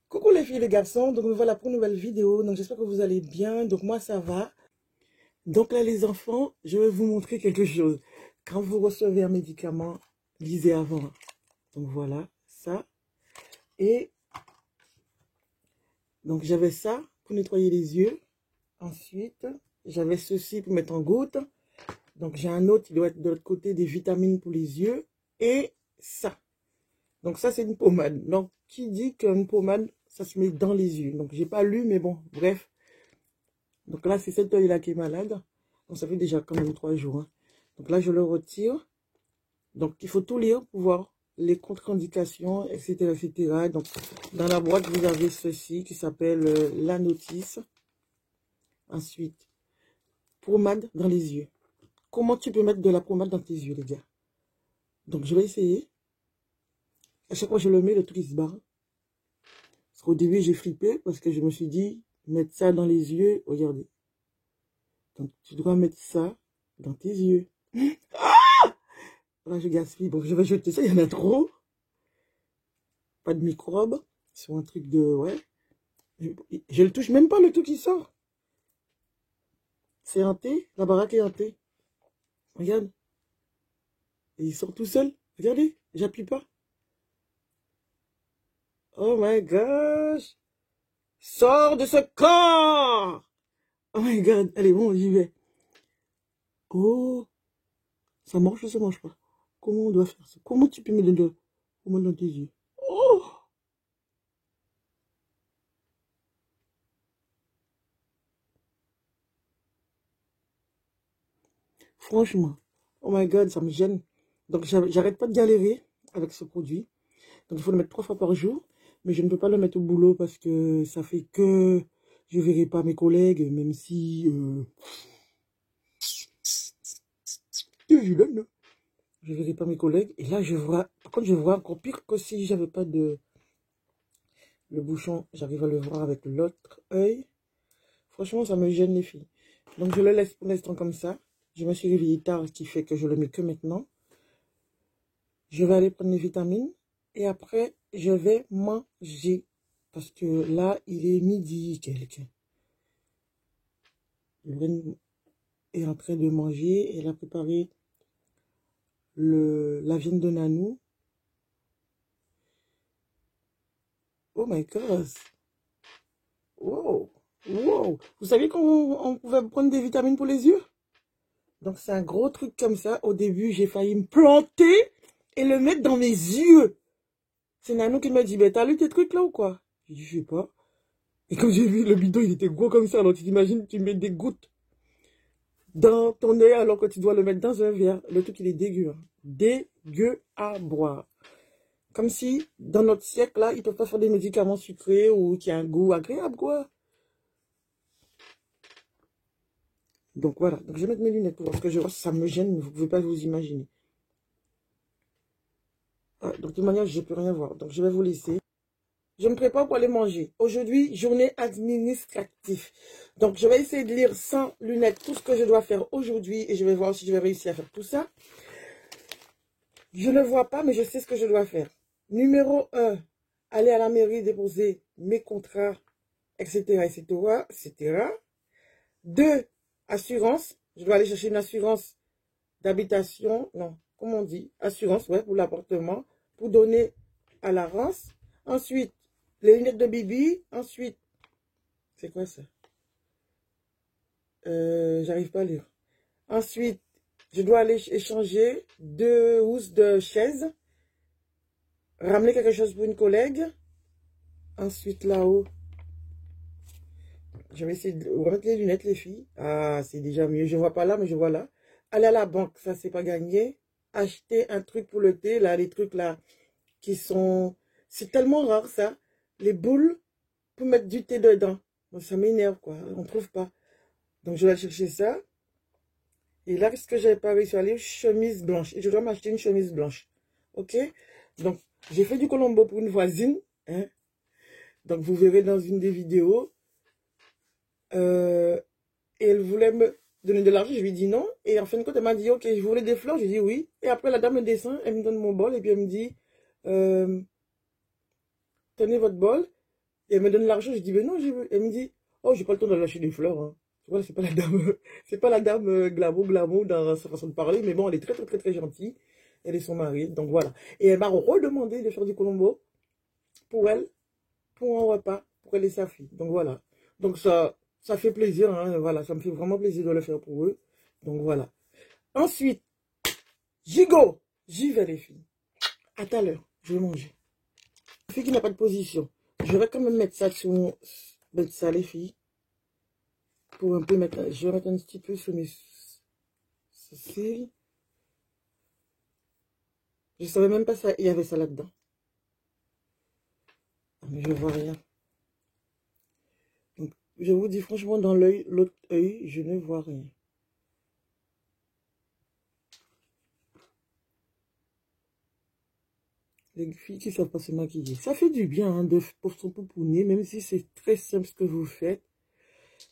Coucou les filles et les garçons, donc me voilà pour une nouvelle vidéo, donc j'espère que vous allez bien, donc moi ça va. Donc là les enfants, je vais vous montrer quelque chose. Quand vous recevez un médicament, lisez avant. Donc voilà, ça. Et donc j'avais ça pour nettoyer les yeux. Ensuite, j'avais ceci pour mettre en goutte. Donc j'ai un autre qui doit être de l'autre côté, des vitamines pour les yeux. Et ça. Donc ça c'est une pommade. Donc qui dit qu'une pommade, ça se met dans les yeux. Donc j'ai pas lu, mais bon, bref. Donc là, c'est cet œil-là qui est malade. Donc ça fait déjà quand même 3 jours. Hein. Donc là, je le retire. Donc il faut tout lire pour voir les contre-indications, etc., etc. Donc dans la boîte, vous avez ceci qui s'appelle la notice. Ensuite, pommade dans les yeux. Comment tu peux mettre de la pommade dans tes yeux, les gars? Donc je vais essayer. À chaque fois que je le mets, le truc il se barre. Parce qu'au début, j'ai flippé parce que je me suis dit, mettre ça dans les yeux, regardez. Donc tu dois mettre ça dans tes yeux. Là, je gaspille. Bon, je vais jeter ça, il y en a trop. Pas de microbes. C'est un truc de... Ouais. Je le touche même pas, le truc qui sort. C'est hanté. La baraque est hantée. Regarde. Et il sort tout seul. Regardez, j'appuie pas. Oh my gosh. Sors de ce corps. Oh my god. Allez, bon, j'y vais. Oh. Ça marche ou ça marche pas? Comment on doit faire ça? Comment tu peux mettre de comment dans tes yeux? Oh. Franchement. Oh my god, ça me gêne. Donc, j'arrête pas de galérer avec ce produit. Donc, il faut le mettre 3 fois par jour. Mais je ne peux pas le mettre au boulot parce que ça fait que je ne verrai pas mes collègues, même si... t'es vilaine. Je ne verrai pas mes collègues. Et là, je vois... Par contre, je vois encore pire que si j'avais pas de... Le bouchon, j'arrive à le voir avec l'autre œil. Franchement, ça me gêne les filles. Donc, je le laisse pour l'instant comme ça. Je me suis réveillée tard, ce qui fait que je le mets que maintenant. Je vais aller prendre les vitamines. Et après, je vais manger. Parce que là, il est midi quelqu'un. Lorraine est en train de manger. Elle a préparé la viande de Nanou. Oh my God. Wow. Wow. Vous savez qu'on pouvait prendre des vitamines pour les yeux? Donc c'est un gros truc comme ça. Au début, j'ai failli me planter et le mettre dans mes yeux. C'est Nanou qui m'a dit, ben t'as lu tes trucs là ou quoi? J'ai dit, je sais pas. Et comme j'ai vu, le bidon, il était gros comme ça. Alors tu t'imagines, tu mets des gouttes dans ton œil alors que tu dois le mettre dans un verre. Le truc, il est dégueu. Hein. Dégueu à boire. Comme si, dans notre siècle, là, ils ne peuvent pas faire des médicaments sucrés ou qui a un goût agréable, quoi. Donc, voilà. Donc, je vais mettre mes lunettes pour voir ce que je vois. Ça me gêne, vous ne pouvez pas vous imaginer. Ah, donc, de toute manière, je ne peux rien voir. Donc, je vais vous laisser. Je me prépare pour aller manger. Aujourd'hui, journée administrative. Donc, je vais essayer de lire sans lunettes tout ce que je dois faire aujourd'hui. Et je vais voir si je vais réussir à faire tout ça. Je ne vois pas, mais je sais ce que je dois faire. Numéro 1, aller à la mairie déposer mes contrats, etc., etc., etc. 2, assurance. Je dois aller chercher une assurance d'habitation. Non, comment on dit? Assurance, ouais, pour l'appartement. Pour donner à la rance. Ensuite, les lunettes de Bibi. Ensuite, c'est quoi ça? J'arrive pas à lire. Ensuite, je dois aller échanger 2 housses de chaise. Ramener quelque chose pour une collègue. Ensuite, là-haut, je vais essayer de remettre les lunettes, les filles. Ah, c'est déjà mieux. Je ne vois pas là, mais je vois là. Aller à la banque, ça, c'est pas gagné. Acheter un truc pour le thé, là, les trucs là, qui sont... C'est tellement rare, ça. Les boules pour mettre du thé dedans. Donc, ça m'énerve, quoi. On ne trouve pas. Donc, je vais chercher ça. Et là, qu'est-ce que j'avais pas réussi à aller? Chemise blanche. Et je dois m'acheter une chemise blanche. OK? Donc, j'ai fait du Colombo pour une voisine. Hein? Donc, vous verrez dans une des vidéos. Et elle voulait me donner de l'argent. Je lui ai dit non. Et en fin de compte, elle m'a dit, OK, je voulais des fleurs. Je lui ai dit oui. Et après, la dame me descend. Elle me donne mon bol. Et puis, elle me dit, tenez votre bol. Et elle me donne l'argent, je dis, mais non, je veux. Elle me dit, oh, j'ai pas le temps de lâcher des fleurs. Hein. Voilà, c'est pas la dame, c'est pas la dame glamour dans sa façon de parler, mais bon, elle est très, très, très, très gentille. Elle est son mari, donc voilà. Et elle m'a redemandé de faire du colombo pour elle, pour un repas, pour elle et sa fille. Donc voilà. Donc ça fait plaisir, hein, voilà, ça me fait vraiment plaisir de le faire pour eux. Donc voilà. Ensuite, gigot, j'y vais les filles. À tout à l'heure, je vais manger. La fille qui n'a pas de position. Je vais quand même mettre ça sur mettre ça les filles. Pour un peu mettre, je vais mettre un petit peu sur mes sourcils. Je ne savais même pas ça, il y avait ça là-dedans. Mais je ne vois rien. Donc, je vous dis franchement, dans l'œil, l'autre œil, je ne vois rien. Les filles qui ne savent pas se maquiller. Ça fait du bien hein, pour son pouponner, même si c'est très simple ce que vous faites.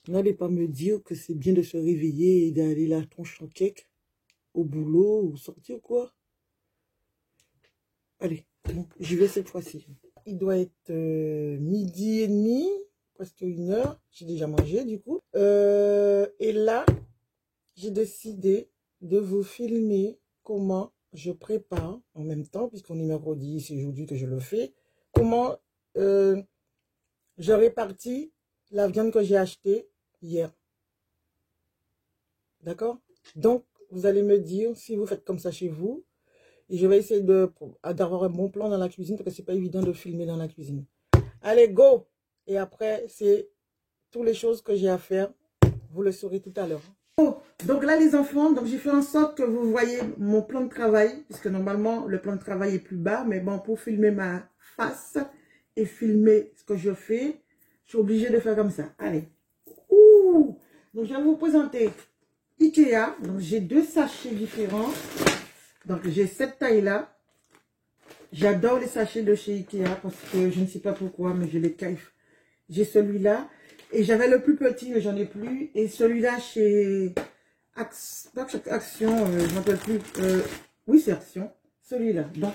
N'allez pas me dire que c'est bien de se réveiller et d'aller la tronche en cake au boulot ou sortir quoi. Allez, bon, j'y vais cette fois-ci. Il doit être midi et demi, presque 1h. J'ai déjà mangé du coup. Et là, j'ai décidé de vous filmer comment je prépare en même temps, puisqu'on est mercredi, c'est aujourd'hui que je le fais. Comment je répartis la viande que j'ai achetée hier. D'accord? Donc, vous allez me dire si vous faites comme ça chez vous. Et je vais essayer d'avoir un bon plan dans la cuisine parce que c'est pas évident de filmer dans la cuisine. Allez, go! Et après, c'est toutes les choses que j'ai à faire. Vous le saurez tout à l'heure. Oh, donc là, les enfants, donc j'ai fait en sorte que vous voyez mon plan de travail. Puisque normalement, le plan de travail est plus bas. Mais bon, pour filmer ma face et filmer ce que je fais, je suis obligée de faire comme ça. Allez. Ouh! Donc, je vais vous présenter Ikea. Donc, j'ai 2 sachets différents. Donc, j'ai cette taille-là. J'adore les sachets de chez Ikea parce que je ne sais pas pourquoi, mais je les kiffe. J'ai celui-là. Et j'avais le plus petit, mais j'en ai plus. Et celui-là chez Action, je ne m'appelle plus. Oui, c'est Action. Celui-là. Donc,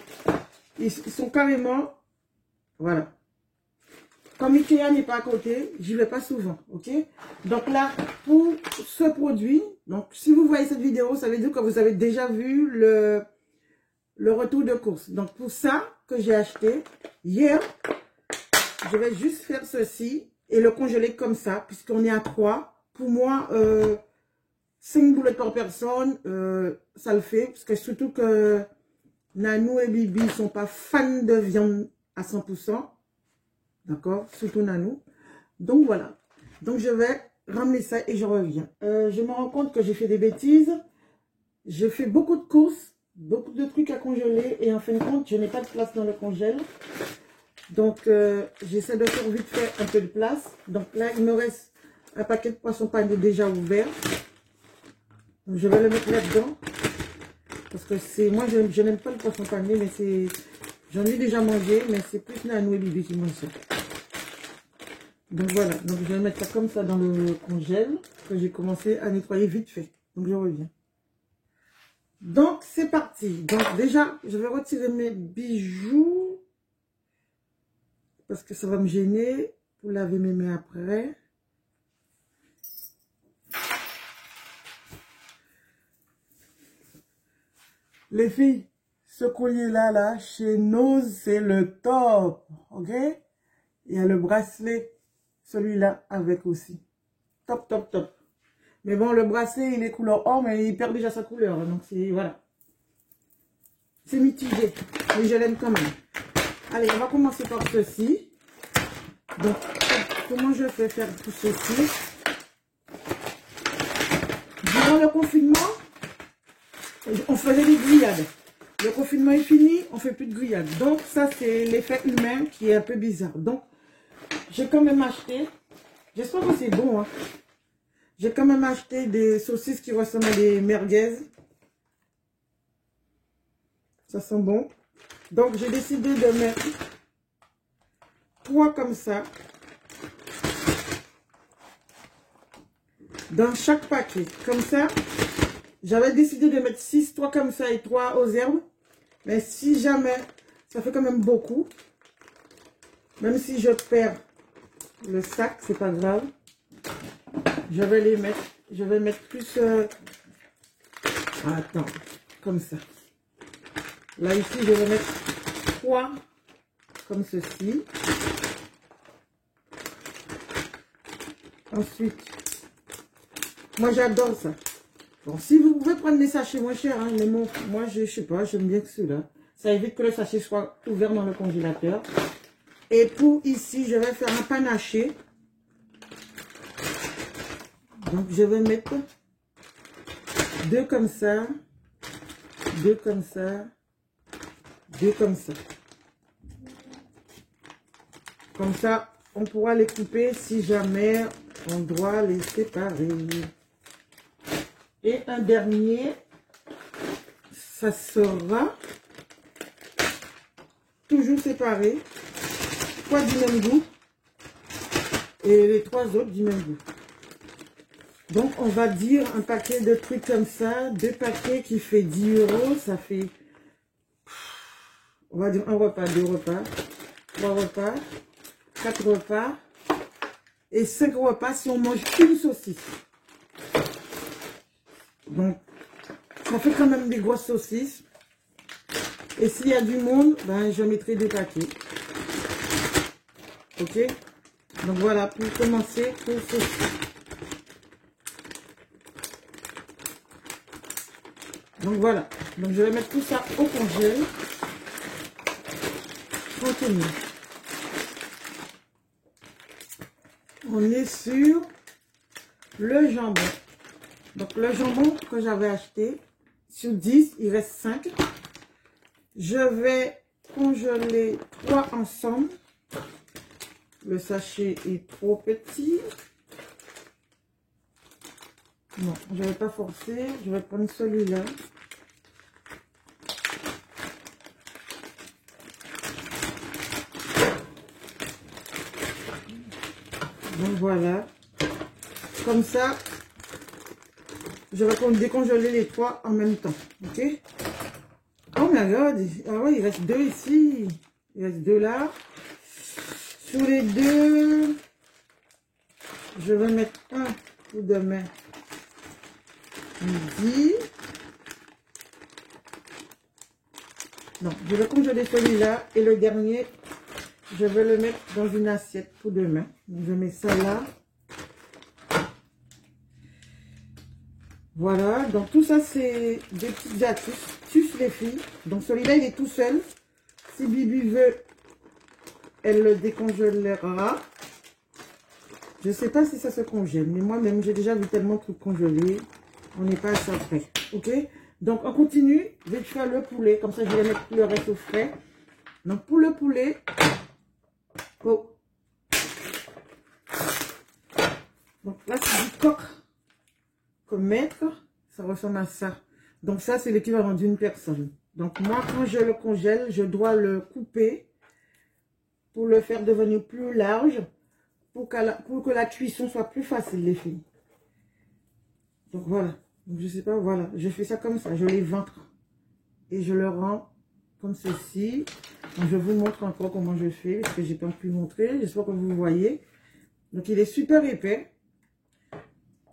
ils sont carrément... Voilà. Comme Ikea n'est pas à côté, j'y vais pas souvent, ok? Donc là, pour ce produit, donc si vous voyez cette vidéo, ça veut dire que vous avez déjà vu le retour de course. Donc pour ça que j'ai acheté hier, je vais juste faire ceci et le congeler comme ça, puisqu'on est à 3. Pour moi, 5 boulettes par personne, ça le fait, parce que surtout que Nanou et Bibi ne sont pas fans de viande à 100%. D'accord, surtout Nanou. Donc voilà. Donc je vais ramener ça et je reviens. Je me rends compte que j'ai fait des bêtises. J'ai fait beaucoup de courses, beaucoup de trucs à congeler. Et en fin de compte, je n'ai pas de place dans le congèle. Donc j'essaie de faire vite fait un peu de place. Donc là, il me reste un paquet de poissons panés déjà ouvert. Donc je vais le mettre là-dedans. Parce que c'est... Moi, je n'aime pas le poisson pané, mais c'est... J'en ai déjà mangé, mais c'est plus Nanou et Bibi qui mangent ça. Donc voilà, donc je vais mettre ça comme ça dans le congèle, que j'ai commencé à nettoyer vite fait. Donc je reviens. Donc c'est parti. Donc déjà, je vais retirer mes bijoux, parce que ça va me gêner pour laver mes mains après. Les filles, ce collier-là, chez nous, c'est le top. Ok? Il y a le bracelet, celui-là avec aussi. Top, top, top. Mais bon, le bracelet, il est couleur or, mais il perd déjà sa couleur. Donc, c'est, voilà. C'est mitigé. Mais je l'aime quand même. Allez, on va commencer par ceci. Donc, comment je fais faire tout ceci? Durant le confinement, on faisait des grillades. Le confinement est fini, on fait plus de grillades. Donc, ça, c'est l'effet humain qui est un peu bizarre. Donc, j'ai quand même acheté, j'espère que c'est bon, hein. J'ai quand même acheté des saucisses qui ressemblent à des merguez. Ça sent bon. Donc, j'ai décidé de mettre 3 comme ça dans chaque paquet. Comme ça, j'avais décidé de mettre 6, 3 comme ça et 3 aux herbes. Mais si jamais, ça fait quand même beaucoup. Même si je perds le sac, c'est pas grave. Je vais les mettre, je vais mettre plus... Attends, comme ça. Là, ici, je vais mettre 3 comme ceci. Ensuite, moi, j'adore ça. Bon, si vous pouvez prendre des sachets moins chers, hein, mais bon, moi, je sais pas, j'aime bien que ceux-là. Ça évite que le sachet soit ouvert dans le congélateur. Et pour ici, je vais faire un panaché. Donc, je vais mettre 2 comme ça, 2 comme ça, 2 comme ça. Comme ça, on pourra les couper si jamais on doit les séparer. Et un dernier, ça sera toujours séparé, 3 du même goût et les 3 autres du même goût. Donc, on va dire un paquet de trucs comme ça, 2 paquets qui fait 10 €, ça fait, on va dire 1 repas, 2 repas, 3 repas, 4 repas et 5 repas si on mange une saucisse. Donc, ça fait quand même des grosses saucisses. Et s'il y a du monde, ben, je mettrai 2 paquets. Ok? Donc voilà, pour commencer, pour ceci. Donc voilà. Donc je vais mettre tout ça au congèle. Tranquillement. On est sur le jambon. Donc le jambon que j'avais acheté, sur 10, il reste 5. Je vais congeler 3 ensemble. Le sachet est trop petit. Non, je ne vais pas forcer. Je vais prendre celui-là. Donc voilà. Comme ça, je vais décongeler les 3 en même temps. Ok? Oh my god. Ah ouais, il reste 2 ici. Il reste 2 là. Sur les 2, je vais mettre un pour demain midi. Non, je vais congeler celui-là et le dernier, je vais le mettre dans une assiette pour demain. Donc, je mets ça là. Voilà, donc tout ça c'est des petites astuces les filles. Donc celui-là il est tout seul. Si Bibi veut, elle le décongélera. Je ne sais pas si ça se congèle, mais moi-même j'ai déjà vu tellement de trucs congelés. On n'est pas à ça près. Ok? Donc on continue. Je vais faire le poulet, comme ça je vais mettre le reste au frais. Donc pour le poulet, oh. Donc là c'est du coq comme maître, ça ressemble à ça. Donc ça c'est l'équivalent d'une personne. Donc moi quand je le congèle, je dois le couper pour le faire devenir plus large, pour que la cuisson soit plus facile les filles. Donc voilà, donc, je sais pas, voilà, je fais ça comme ça, je les ventre et je le rends comme ceci. Donc je vous montre encore comment je fais, parce que j'ai pas pu montrer, j'espère que vous voyez. Donc il est super épais.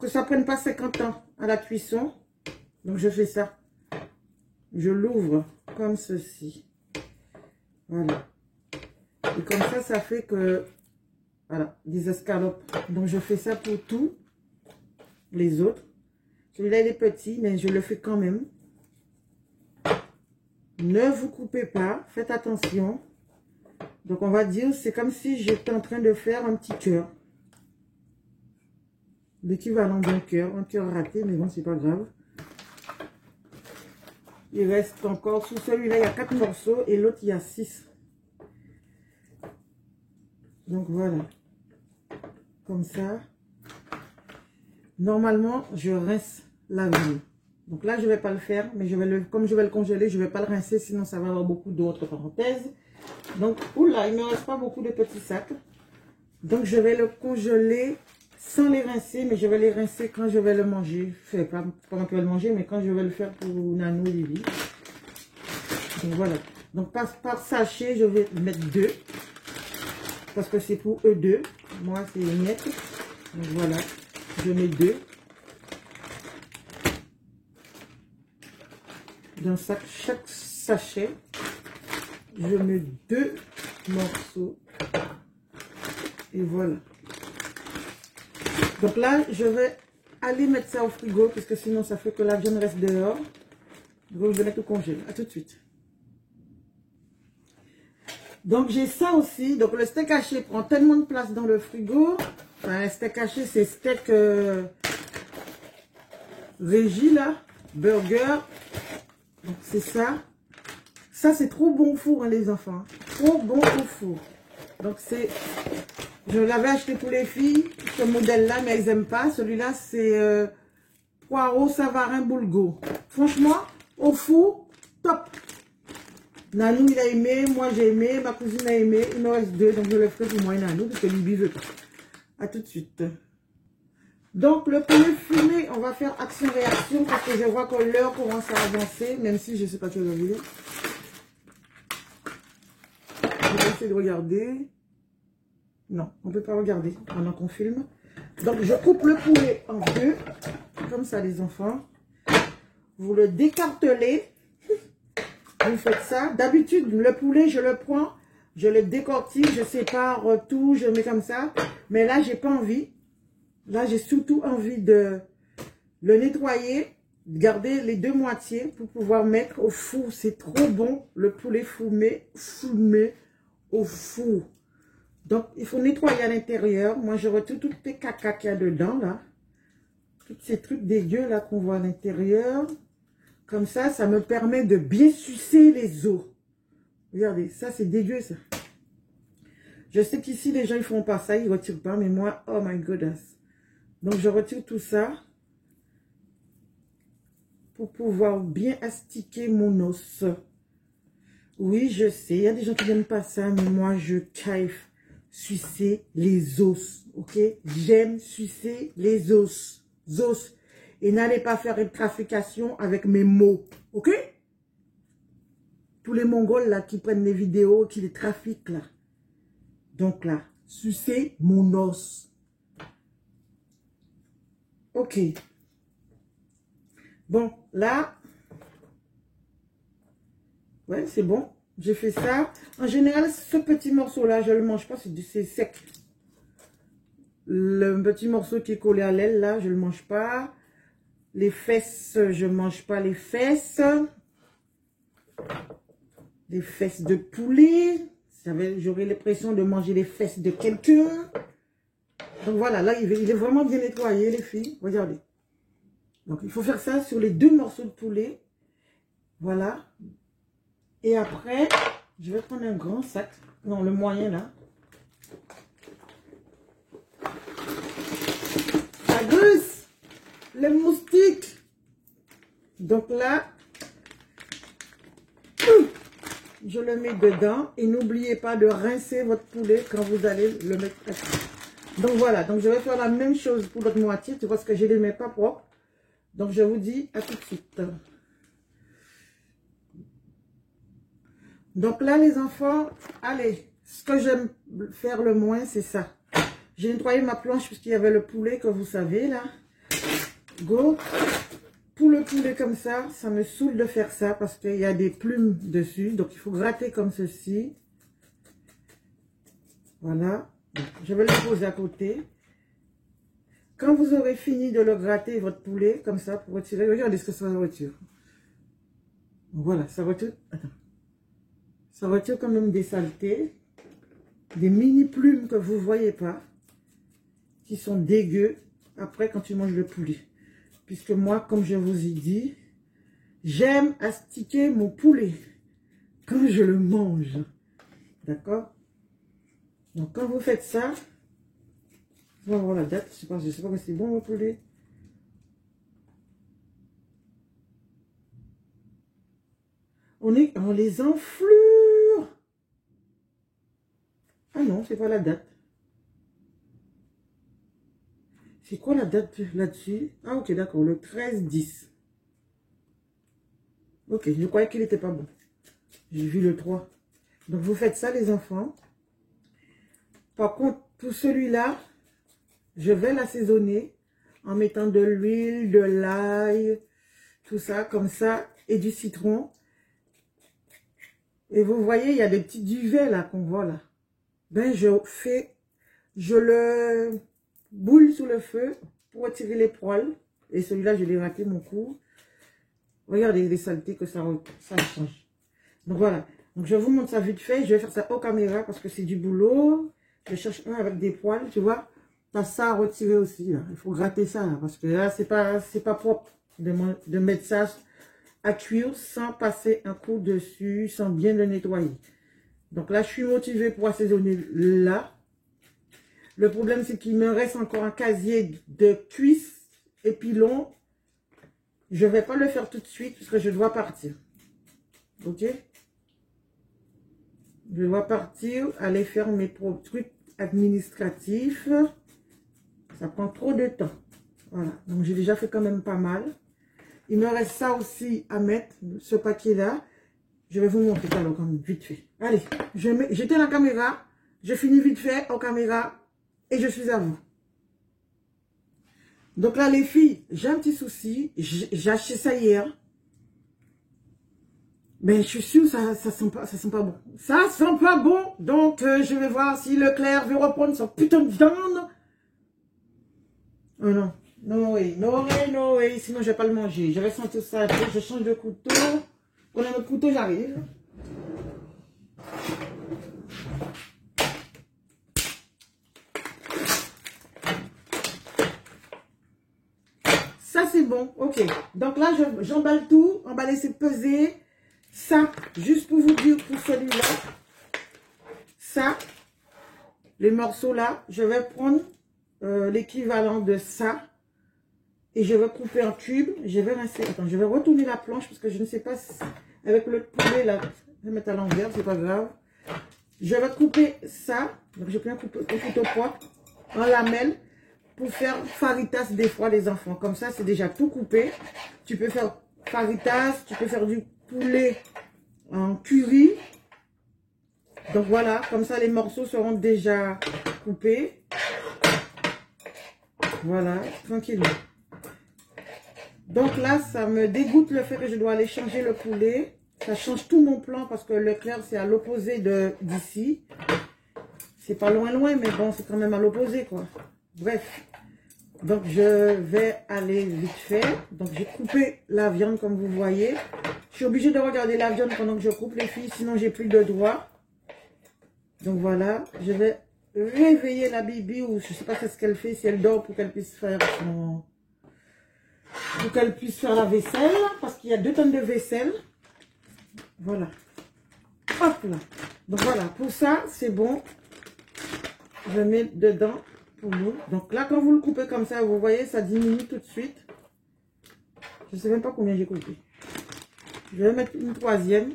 Que ça prenne pas 50 ans à la cuisson. Donc je fais ça. Je l'ouvre comme ceci. Voilà. Et comme ça, ça fait que, voilà, des escalopes. Donc je fais ça pour tous les autres. Celui-là, il est petit, mais je le fais quand même. Ne vous coupez pas, faites attention. Donc on va dire, c'est comme si j'étais en train de faire un petit cœur. L'équivalent d'un cœur, un cœur raté, mais bon, c'est pas grave. Il reste encore, sous celui-là, il y a 4 morceaux et l'autre, il y a 6. Donc voilà, comme ça. Normalement, je rince la viande. Donc là, je ne vais pas le faire, mais comme je vais le congeler, je ne vais pas le rincer, sinon ça va avoir beaucoup d'autres parenthèses. Donc, oula, il ne me reste pas beaucoup de petits sacs. Donc, je vais le congeler sans les rincer, mais je vais les rincer quand je vais le manger. Enfin, pas pendant que je vais le manger, mais quand je vais le faire pour Nanou et Lily. Donc voilà. Donc par sachet, je vais mettre 2. Parce que c'est pour eux deux. Moi, c'est net. Donc voilà, je mets 2. Dans chaque sachet, je mets 2 morceaux. Et voilà. Donc là, je vais aller mettre ça au frigo, parce que sinon, ça fait que la viande reste dehors. Donc, je vais mettre au congèle. À tout de suite. Donc, j'ai ça aussi. Donc, le steak haché prend tellement de place dans le frigo. Enfin, un steak haché, c'est steak régie, là. Burger. Donc, c'est ça. Ça, c'est trop bon au four, hein, les enfants. Trop bon au four. Donc, c'est... Je l'avais acheté pour les filles, ce modèle-là, mais elles n'aiment pas. Celui-là, c'est poireau, savarin, boulgour. Franchement, au four, top. Nanou, il a aimé, moi j'ai aimé, ma cousine a aimé. Il me reste 2, donc je le ferai pour moi et Nanou, parce que Libby veut pas. A tout de suite. Donc, le poulet fumé, on va faire action-réaction, parce que je vois que l'heure commence à avancer, même si je ne sais pas quelle heure il est. Je vais essayer de regarder. Non, on ne peut pas regarder pendant qu'on filme. Donc, je coupe le poulet en 2, comme ça, les enfants. Vous le décartelez. Vous faites ça. D'habitude, le poulet, je le prends, je le décortique, je sépare tout, je mets comme ça. Mais là, j'ai pas envie. Là, j'ai surtout envie de le nettoyer, de garder les 2 moitiés pour pouvoir mettre au four. C'est trop bon, le poulet fumé au four. Donc, il faut nettoyer à l'intérieur. Moi, je retire toutes les caca qu'il y a dedans, là. Tous ces trucs dégueux, là, qu'on voit à l'intérieur. Comme ça, ça me permet de bien sucer les os. Regardez, ça, c'est dégueu, ça. Je sais qu'ici, les gens, ils font pas ça, ils retirent pas. Mais moi, oh my goodness. Donc, je retire tout ça. Pour pouvoir bien astiquer mon os. Oui, je sais, il y a des gens qui n'aiment pas ça. Mais moi, je kiffe sucer les os. Ok? J'aime sucer les os. Et n'allez pas faire une trafication avec mes mots. Ok? Tous les Mongols là qui prennent les vidéos, qui les trafiquent là. Donc là, sucer mon os. Ok. Bon, là. Ouais, c'est bon. J'ai fait ça. En général, ce petit morceau là, je le mange pas, c'est sec. Le petit morceau qui est collé à l'aile là, je le mange pas. Les fesses, je mange pas les fesses. Les fesses de poulet. J'aurais l'impression de manger les fesses de quelqu'un. Donc voilà, là, il est vraiment bien nettoyé, les filles. Regardez. Donc, il faut faire ça sur les 2 morceaux de poulet. Voilà. Et après, je vais prendre un grand sac. Non, le moyen, là. La gruse. Les moustiques. Donc là, je le mets dedans. Et n'oubliez pas de rincer votre poulet quand vous allez le mettre à cuire. Donc voilà, donc je vais faire la même chose pour l'autre moitié. Tu vois ce que je ne les mets pas propres. Donc je vous dis à tout de suite. Donc là les enfants, allez, ce que j'aime faire le moins c'est ça. J'ai nettoyé ma planche puisqu'il y avait le poulet que vous savez là. Go. Pour le poulet comme ça me saoule de faire ça parce qu'il y a des plumes dessus. Donc il faut gratter comme ceci. Voilà. Je vais le poser à côté. Quand vous aurez fini de le gratter, votre poulet, comme ça, pour retirer, regardez ce que ça retire. Voilà, ça retire, attends. Ça retire quand même des saletés, des mini plumes que vous ne voyez pas, qui sont dégueux, après quand tu manges le poulet. Puisque moi, comme je vous ai dit, j'aime astiquer mon poulet quand je le mange. D'accord? Donc quand vous faites ça, on va voir la date, je sais pas que c'est bon mon poulet. On est en les enflure. Ah non, c'est pas la date. C'est quoi la date là-dessus? Ah ok, d'accord, le 13-10. Ok, je croyais qu'il n'était pas bon. J'ai vu le 3. Donc vous faites ça les enfants. Par contre, pour celui-là, je vais l'assaisonner en mettant de l'huile, de l'ail, tout ça, comme ça, et du citron. Et vous voyez, il y a des petits duvets là qu'on voit là. Ben, je le boule sous le feu pour retirer les poils. Et celui-là, je l'ai raté mon coup. Regardez les saletés que ça change. Donc voilà. Donc je vous montre ça vite fait. Je vais faire ça aux caméras parce que c'est du boulot. Je cherche un avec des poils, tu vois. T'as ça à retirer aussi. Là. Il faut gratter ça là, parce que là, c'est pas propre de mettre ça à cuire sans passer un coup dessus, sans bien le nettoyer. Donc là, je suis motivée pour assaisonner là. Le problème, c'est qu'il me reste encore un casier de cuisses et pilons. Je ne vais pas le faire tout de suite parce que je dois partir. Ok? Je dois partir, aller faire mes trucs administratifs. Ça prend trop de temps. Voilà. Donc, j'ai déjà fait quand même pas mal. Il me reste ça aussi à mettre, ce paquet-là. Je vais vous montrer ça quand même, vite fait. Allez, j'éteins la caméra. Je finis vite fait aux caméras. Et je suis à vous. Donc là, les filles, j'ai un petit souci. J'ai acheté ça hier. Mais je suis sûre que ça sent pas bon. Ça sent pas bon. Donc, je vais voir si Leclerc veut reprendre son putain de viande. Oh non. No way, no way, no way. Sinon, je vais pas le manger. Je vais sentir ça après. Je change de couteau. On a notre couteau, j'arrive. Ça, c'est bon. Ok. Donc là, j'emballe tout. On va laisser peser. Ça, juste pour vous dire, pour celui-là, ça, les morceaux là, je vais prendre l'équivalent de ça et je vais couper en cubes. Je vais rincer. Attends, je vais retourner la planche parce que je ne sais pas si, avec le poulet là, je vais mettre à l'envers, c'est pas grave. Je vais couper ça. Donc, je prends un couteau poids en lamelles pour faire faritas des fois les enfants. Comme ça, c'est déjà tout coupé. Tu peux faire faritas, tu peux faire du poulet en curry. Donc voilà, comme ça les morceaux seront déjà coupés. Voilà, tranquillement. Donc là, ça me dégoûte le fait que je dois aller changer le poulet. Ça change tout mon plan parce que Leclerc, c'est à l'opposé d'ici. C'est pas loin, mais bon, c'est quand même à l'opposé, quoi. Bref. Donc, je vais aller vite fait. Donc, j'ai coupé la viande, comme vous voyez. Je suis obligée de regarder la viande pendant que je coupe, les filles, sinon j'ai plus de doigts. Donc, voilà. Je vais réveiller la Bibi, ou je sais pas ce qu'elle fait, si elle dort pour qu'elle puisse faire la vaisselle, parce qu'il y a 2 tonnes de vaisselle. Voilà. Hop là. Donc, voilà. Pour ça, c'est bon. Je mets dedans. Pour nous. Donc là, quand vous le coupez comme ça, vous voyez, ça diminue tout de suite. Je ne sais même pas combien j'ai coupé. Je vais mettre une 3e.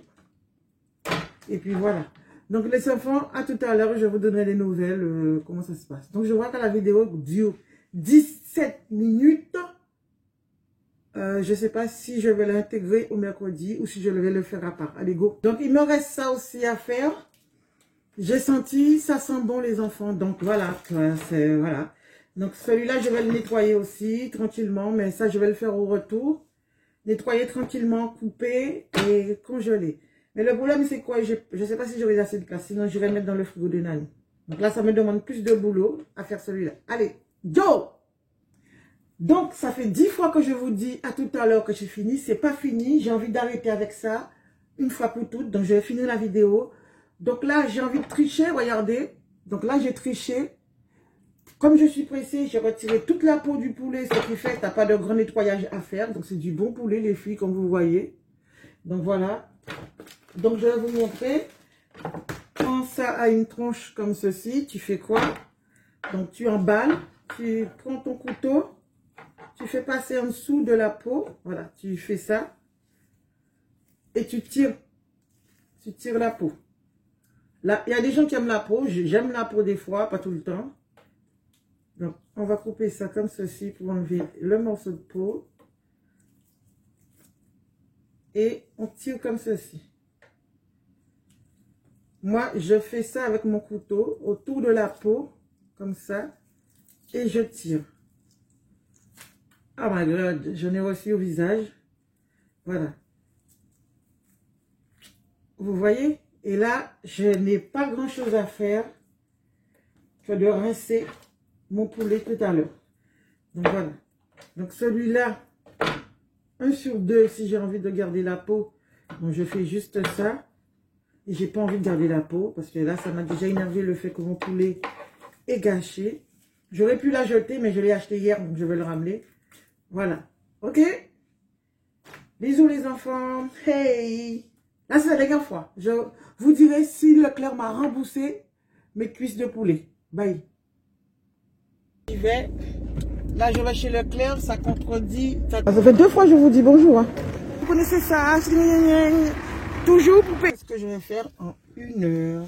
Et puis voilà. Donc les enfants, à tout à l'heure, je vous donnerai des nouvelles, comment ça se passe. Donc je vois que la vidéo dure 17 minutes. Je ne sais pas si je vais l'intégrer au mercredi ou si je vais le faire à part. Allez, go. Donc il me reste ça aussi à faire. J'ai senti, ça sent bon les enfants, donc voilà, voilà. Donc celui-là, je vais le nettoyer aussi, tranquillement, mais ça, je vais le faire au retour. Nettoyer tranquillement, couper et congeler. Mais le problème, c'est quoi? Je ne sais pas si j'aurai assez de place, sinon je vais le mettre dans le frigo de Nani. Donc là, ça me demande plus de boulot à faire celui-là. Allez, go! Donc, ça fait 10 fois que je vous dis à tout à l'heure que j'ai fini. C'est pas fini, j'ai envie d'arrêter avec ça, une fois pour toutes. Donc, je vais finir la vidéo. Donc là, j'ai envie de tricher, regardez. Donc là, j'ai triché. Comme je suis pressée, j'ai retiré toute la peau du poulet, ce qui fait que tu n'as pas de grand nettoyage à faire. Donc c'est du bon poulet, les filles, comme vous voyez. Donc voilà. Donc je vais vous montrer. Quand ça a une tronche comme ceci, tu fais quoi? Donc tu emballes, tu prends ton couteau, tu fais passer en dessous de la peau. Voilà, tu fais ça. Et tu tires la peau. Là, il y a des gens qui aiment la peau. J'aime la peau des fois, pas tout le temps. Donc, on va couper ça comme ceci pour enlever le morceau de peau. Et on tire comme ceci. Moi, je fais ça avec mon couteau autour de la peau. comme ça, et je tire. Oh my god, j'en ai reçu au visage. Voilà. Vous voyez? Et là, je n'ai pas grand chose à faire que de rincer mon poulet tout à l'heure. Donc voilà. Donc celui-là, 1 sur 2, si j'ai envie de garder la peau, donc je fais juste ça. Et j'ai pas envie de garder la peau, parce que là, ça m'a déjà énervé le fait que mon poulet est gâché. J'aurais pu la jeter, mais je l'ai acheté hier, donc je vais le ramener. Voilà. Ok? Bisous les enfants. Hey! Là, c'est la dernière fois. Je vous dirai si Leclerc m'a remboursé mes cuisses de poulet. Bye. J'y vais. Là, je vais chez Leclerc, ça contredit. Ça fait 2 fois que je vous dis bonjour. Hein. Vous connaissez ça, toujours poupée. C'est ce que je vais faire en 1 heure.